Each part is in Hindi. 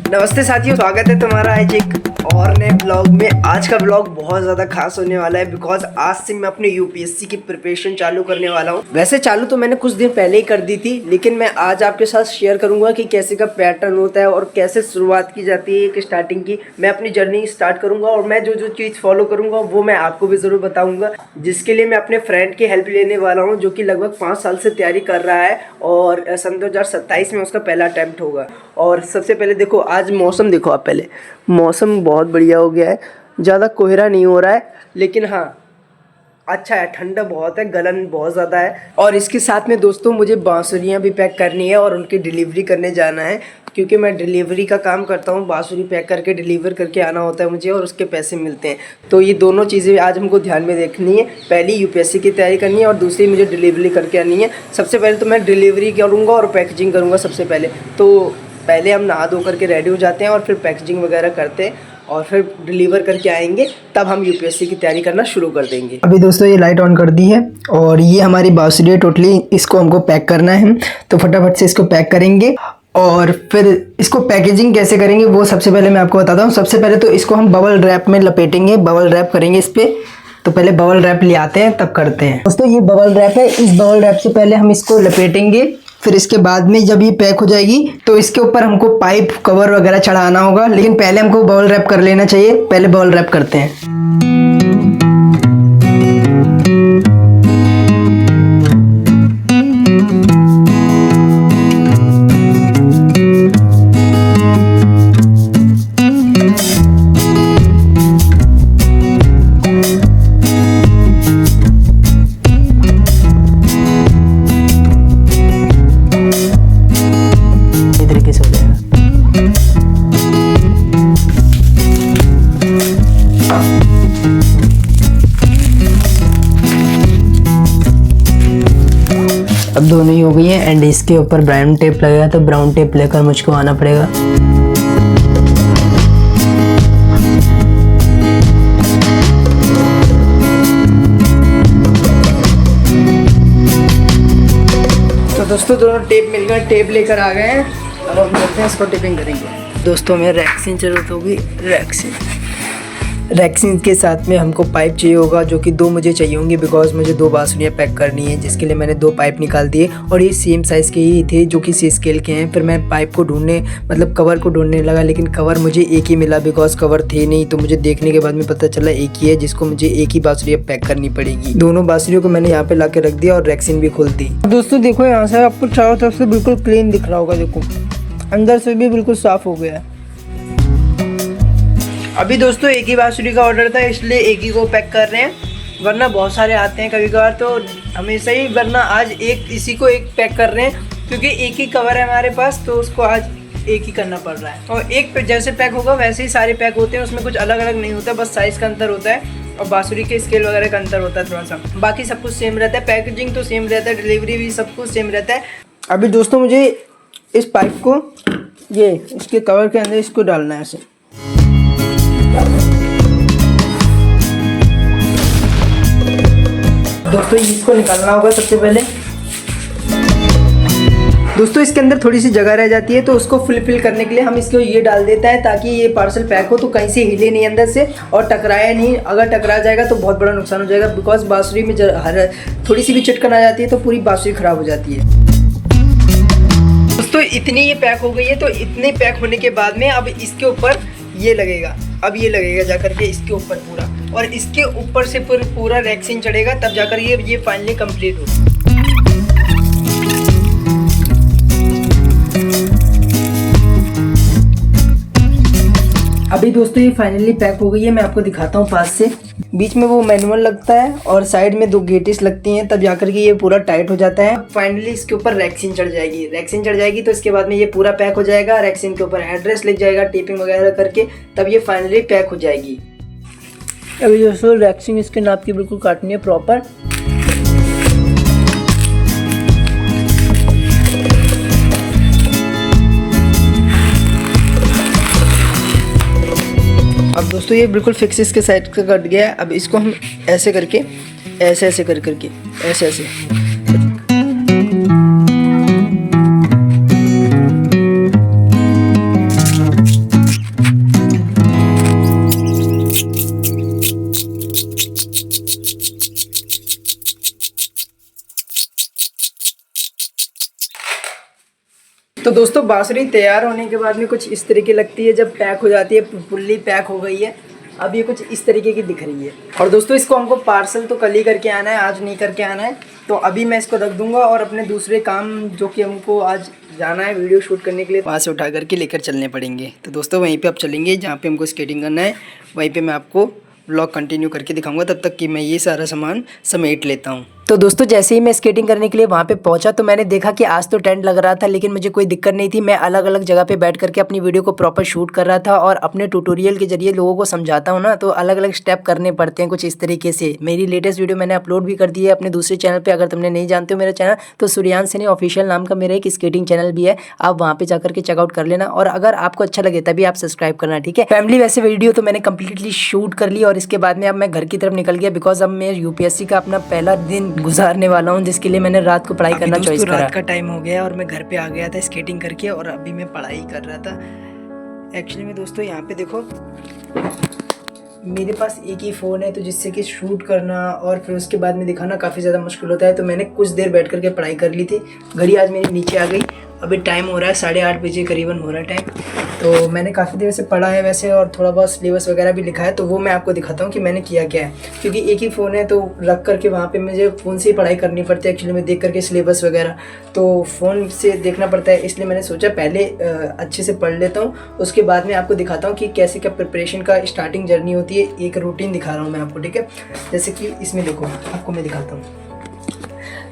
नमस्ते साथियों, स्वागत है तुम्हारा आज एक और नए ब्लॉग में। आज का ब्लॉग बहुत ज़्यादा खास होने वाला है बिकॉज आज से मैं अपने यूपीएससी की प्रिपरेशन चालू करने वाला हूँ। वैसे चालू तो मैंने कुछ दिन पहले ही कर दी थी, लेकिन मैं आज आपके साथ शेयर करूंगा कि कैसे का पैटर्न होता है और कैसे शुरुआत की जाती है एक स्टार्टिंग की। मैं अपनी जर्नी स्टार्ट करूंगा और मैं जो जो चीज़ फॉलो करूंगा वो मैं आपको भी ज़रूर बताऊँगा, जिसके लिए मैं अपने फ्रेंड की हेल्प लेने वाला हूँ जो कि लगभग 5 साल से तैयारी कर रहा है और सन 2027 में उसका पहला अटैम्प्ट होगा। और सबसे पहले देखो, आज मौसम देखो आप, पहले मौसम बहुत बढ़िया हो गया है, ज़्यादा कोहरा नहीं हो रहा है, लेकिन हाँ अच्छा है, ठंडा बहुत है, गलन बहुत ज़्यादा है। और इसके साथ में दोस्तों मुझे बांसुरियाँ भी पैक करनी है और उनकी डिलीवरी करने जाना है, क्योंकि मैं डिलीवरी का काम करता हूँ। बांसुरी पैक करके डिलीवर करके आना होता है मुझे और उसके पैसे मिलते हैं। तो ये दोनों चीज़ें आज हमको ध्यान में देखनी है। पहली यूपीएससी की तैयारी करनी है और दूसरी मुझे डिलीवरी करके आनी है। सबसे पहले तो मैं डिलीवरी करूँगा और पैकेजिंग करूँगा सबसे पहले। तो पहले हम नहा धो करके रेडी हो जाते हैं और फिर पैकेजिंग वगैरह करते हैं और फिर डिलीवर करके आएंगे, तब हम यूपीएससी की तैयारी करना शुरू कर देंगे। अभी दोस्तों ये लाइट ऑन कर दी है और ये हमारी बांसुरी है टोटली, इसको हमको पैक करना है। तो फटाफट से इसको पैक करेंगे और फिर इसको पैकेजिंग कैसे करेंगे वो सबसे पहले मैं आपको बताता हूँ। सबसे पहले तो इसको हम बबल रैप में लपेटेंगे, बबल रैप करेंगे इस पर। तो पहले बबल रैप ले आते हैं तब करते हैं। दोस्तों ये बबल रैप है, इस बबल रैप से पहले हम इसको लपेटेंगे, फिर इसके बाद में जब ये पैक हो जाएगी तो इसके ऊपर हमको पाइप कवर वगैरह चढ़ाना होगा, लेकिन पहले हमको बबल रैप कर लेना चाहिए। पहले बबल रैप करते हैं। अब दोनों ही हो गई है एंड इसके ऊपर ब्राउन टेप लगेगा, तो ब्राउन टेप लेकर मुझको आना पड़ेगा। तो दोस्तों दोनों टेप मिलकर टेप लेकर आ गए हैं, अब हम करते हैं इसको टेपिंग करेंगे। दोस्तों हमें रैक्सिन जरूरत होगी, रैक्सिन के साथ में हमको पाइप चाहिए होगा, जो कि 2 मुझे चाहिए होंगे बिकॉज मुझे 2 बांसुरियाँ पैक करनी है, जिसके लिए मैंने 2 पाइप निकाल दिए और ये सेम साइज़ के ही थे जो कि सी स्केल के हैं। फिर मैं पाइप को ढूंढने मतलब कवर को ढूंढने लगा, लेकिन कवर मुझे एक ही मिला बिकॉज कवर थे नहीं। तो मुझे देखने के बाद में पता चला एक ही है, जिसको मुझे एक ही बांसुरियाँ पैक करनी पड़ेगी। दोनों बांसुरियों को मैंने यहाँ पे ला के रख दिया और रैक्सिन भी खोल दी। दोस्तों देखो यहाँ से आपको चारों तरफ से बिल्कुल क्लीन दिख रहा होगा, देखो अंदर से भी बिल्कुल साफ हो गया है। अभी दोस्तों एक ही बांसुरी का ऑर्डर था, इसलिए एक ही को पैक कर रहे हैं, वरना बहुत सारे आते हैं कभी कभार तो हमेशा ही, वरना आज एक इसी को एक पैक कर रहे हैं क्योंकि एक ही कवर है हमारे पास, तो उसको आज एक ही करना पड़ रहा है। और एक पे जैसे पैक होगा वैसे ही सारे पैक होते हैं, उसमें कुछ अलग अलग नहीं होता, बस साइज़ का अंतर होता है और बांसुरी के स्केल वगैरह का अंतर होता है थोड़ा सा, बाकी सब कुछ सेम रहता है। पैकेजिंग तो सेम रहता है, डिलीवरी भी सब कुछ सेम रहता है। अभी दोस्तों मुझे इस पाइप को ये इसके कवर के अंदर इसको डालना है ऐसे। दोस्तों इसको निकालना होगा सबसे पहले। दोस्तों इसके अंदर थोड़ी सी जगह रह जाती है, तो उसको फिल करने के लिए हम इसको ये डाल देता है ताकि ये पार्सल पैक हो तो कहीं से हिले नहीं अंदर से और टकराया नहीं। अगर टकरा जाएगा तो बहुत बड़ा नुकसान हो जाएगा बिकॉज बांसुरी में थोड़ी सी भी चटकन आ जाती है तो पूरी बांसुरी खराब हो जाती है। दोस्तों इतनी ये पैक हो गई है, तो इतने पैक होने के बाद में अब इसके ऊपर ये लगेगा, अब ये लगेगा जाकर के इसके ऊपर पूरा, और इसके ऊपर से पूरा रैक्सिन चढ़ेगा, तब जाकर ये फाइनली कंप्लीट होगा। अभी दोस्तों ये फाइनली पैक हो गई है, मैं आपको दिखाता हूँ पास से। बीच में वो मैनुअल लगता है और साइड में 2 गेटिस लगती हैं, तब जाकर के ये पूरा टाइट हो जाता है। फाइनली इसके ऊपर रैक्सिन चढ़ जाएगी, रैक्सिन चढ़ जाएगी तो इसके बाद में ये पूरा पैक हो जाएगा। रैक्सिन के ऊपर एड्रेस लिख जाएगा टेपिंग वगैरह करके, तब ये फाइनली पैक हो जाएगी। अभी दोस्तों रैक्सिन इसके नाप की बिल्कुल काटनी है प्रॉपर। अब दोस्तों ये बिल्कुल फिक्स इसके साइड से कट गया है। अब इसको हम ऐसे करके ऐसे कर करके ऐसे दोस्तों बांसुरी तैयार होने के बाद में कुछ इस तरीके लगती है, जब पैक हो जाती है, फुल्ली पैक हो गई है। अब ये कुछ इस तरीके की दिख रही है। और दोस्तों इसको हमको पार्सल तो कल ही करके आना है, आज नहीं करके आना है। तो अभी मैं इसको रख दूंगा और अपने दूसरे काम जो कि हमको आज जाना है वीडियो शूट करने के लिए, वहाँ से उठा करके लेकर चलने पड़ेंगे। तो दोस्तों वहीं पे आप चलेंगे जहाँ पे हमको स्केटिंग करना है, वहीं पे मैं आपको व्लॉग कंटिन्यू करके दिखाऊंगा, तब तक कि मैं ये सारा सामान समेट लेता हूँ। तो दोस्तों जैसे ही मैं स्केटिंग करने के लिए वहाँ पे पहुँचा तो मैंने देखा कि आज तो टेंट लग रहा था, लेकिन मुझे कोई दिक्कत नहीं थी। मैं अलग अलग जगह पे बैठ करके अपनी वीडियो को प्रॉपर शूट कर रहा था और अपने ट्यूटोरियल के जरिए लोगों को समझाता हूँ ना, तो अलग अलग स्टेप करने पड़ते हैं कुछ इस तरीके से। मेरी लेटेस्ट वीडियो मैंने अपलोड भी कर दी है अपने दूसरे चैनल पर। अगर तुमने नहीं जानते हो मेरा चैनल, तो सूर्यांश सैनी ऑफिशियल नाम का मेरा एक स्केटिंग चैनल भी है, आप वहाँ पे जाकर के चेकआउट कर लेना। और अगर आपको अच्छा लगे तभी आप सब्सक्राइब करना, ठीक है फैमिली। वैसे वीडियो तो मैंने कंप्लीटली शूट कर ली और इसके बाद में अब मैं घर की तरफ निकल गया, बिकॉज अब मैं यूपीएससी का अपना पहला दिन गुजारने वाला हूँ, जिसके लिए मैंने रात को पढ़ाई करना चॉइस करा। रात का टाइम हो गया और मैं घर पे आ गया था स्केटिंग करके, और अभी मैं पढ़ाई कर रहा था। एक्चुअली में दोस्तों यहाँ पे देखो मेरे पास एक ही फ़ोन है, तो जिससे कि शूट करना और फिर उसके बाद में दिखाना काफ़ी ज़्यादा मुश्किल होता है। तो मैंने कुछ देर बैठ करके पढ़ाई कर ली थी। घड़ी आज मेरी नीचे आ गई, अभी टाइम हो रहा है 8:30 बजे करीबन हो रहा है टाइम। तो मैंने काफ़ी देर से पढ़ा है वैसे, और थोड़ा बहुत सिलेबस वगैरह भी लिखा है, तो वो मैं आपको दिखाता हूँ कि मैंने किया क्या है। क्योंकि एक ही फ़ोन है तो रख करके वहाँ पे मुझे फ़ोन से ही पढ़ाई करनी पड़ती है एक्चुअली में, देख करके सिलेबस वगैरह तो फ़ोन से देखना पड़ता है। इसलिए मैंने सोचा पहले अच्छे से पढ़ लेता हूँ, उसके बाद में आपको दिखाता हूँ कि कैसे क्या प्रिपरेशन का स्टार्टिंग जर्नी होती है। एक रूटीन दिखा रहा हूँ मैं आपको, ठीक है। जैसे कि इसमें देखो आपको मैं दिखाता हूँ।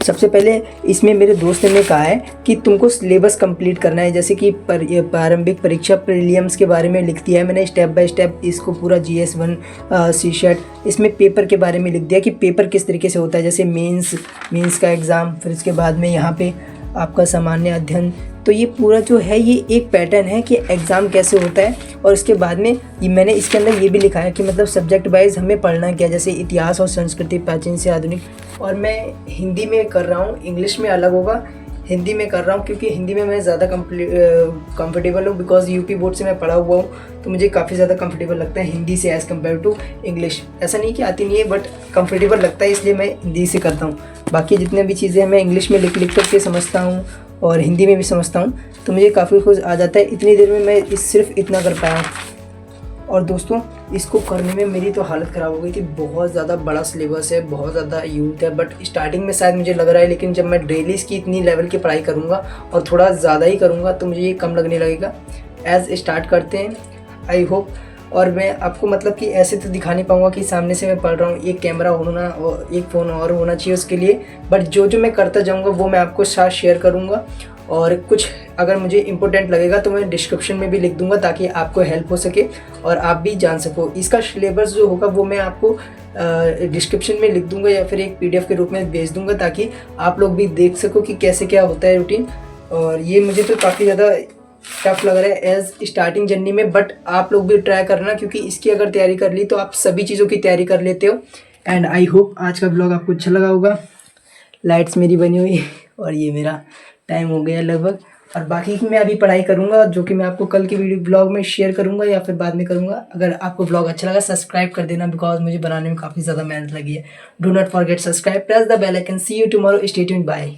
सबसे पहले इसमें मेरे दोस्त ने कहा है कि तुमको सिलेबस कंप्लीट करना है, जैसे कि प्रारंभिक परीक्षा प्रीलिम्स के बारे में लिख दिया है मैंने स्टेप बाय स्टेप इसको पूरा GS1 CSET। इसमें पेपर के बारे में लिख दिया कि पेपर किस तरीके से होता है, जैसे मेंस का एग्ज़ाम, फिर इसके बाद में यहाँ पे आपका सामान्य अध्ययन। तो ये पूरा जो है ये एक पैटर्न है कि एग्ज़ाम कैसे होता है। और इसके बाद में ये मैंने इसके अंदर ये भी लिखा है कि मतलब सब्जेक्ट वाइज हमें पढ़ना क्या, जैसे इतिहास और संस्कृति, प्राचीन से आधुनिक। और मैं हिंदी में कर रहा हूँ, इंग्लिश में अलग होगा। हिंदी में कर रहा हूँ क्योंकि हिंदी में मैं ज़्यादा कंफर्टेबल हूँ, बिकॉज यूपी बोर्ड से मैं पढ़ा हुआ हूँ, तो मुझे काफ़ी ज़्यादा कंफर्टेबल लगता है हिंदी से एज़ कम्पेयर टू इंग्लिश। ऐसा नहीं कि आती नहीं है, बट कंफर्टेबल लगता है, इसलिए मैं हिंदी से करता हूँ। बाकी जितने भी चीज़ें हैं मैं इंग्लिश में लिख करके समझता हूँ और हिंदी में भी समझता हूँ, तो मुझे काफ़ी कुछ आ जाता है। इतनी देर में मैं सिर्फ इतना कर पाया। और दोस्तों इसको करने में मेरी तो हालत ख़राब हो गई थी। बहुत ज़्यादा बड़ा सिलेबस है, बहुत ज़्यादा यूथ है, बट स्टार्टिंग में शायद मुझे लग रहा है, लेकिन जब मैं डेली इसकी इतनी लेवल की पढ़ाई करूँगा और थोड़ा ज़्यादा ही करूँगा तो मुझे ये कम लगने लगेगा। एज़ स्टार्ट करते हैं, आई होप। और मैं आपको मतलब कि ऐसे तो दिखा नहीं पाऊँगा कि सामने से मैं पढ़ रहा हूँ, एक कैमरा होना और एक फ़ोन और होना चाहिए उसके लिए, बट जो मैं करता जाऊँगा वो मैं आपको साथ शेयर करूँगा। और कुछ अगर मुझे इम्पोर्टेंट लगेगा तो मैं डिस्क्रिप्शन में भी लिख दूंगा, ताकि आपको हेल्प हो सके और आप भी जान सको। इसका सिलेबस जो होगा वो मैं आपको डिस्क्रिप्शन में लिख दूंगा या फिर एक PDF के रूप में भेज दूंगा, ताकि आप लोग भी देख सको कि कैसे क्या होता है रूटीन। और ये मुझे तो काफ़ी ज़्यादा टफ लग रहा है एज स्टार्टिंग जर्नी में, बट आप लोग भी ट्राई करना, क्योंकि इसकी अगर तैयारी कर ली तो आप सभी चीज़ों की तैयारी कर लेते हो। एंड आई होप आज का ब्लॉग आपको अच्छा लगा होगा। लाइट्स मेरी बनी हुई और ये मेरा टाइम हो गया लगभग। और बाकी की मैं अभी पढ़ाई करूँगा, जो कि मैं आपको कल के वीडियो ब्लॉग में शेयर करूँगा या फिर बाद में करूँगा। अगर आपको ब्लॉग अच्छा लगा सब्सक्राइब कर देना, बिकॉज मुझे बनाने में काफ़ी ज़्यादा मेहनत लगी है। Do not forget subscribe, press the bell icon. See you tomorrow, stay tuned, bye.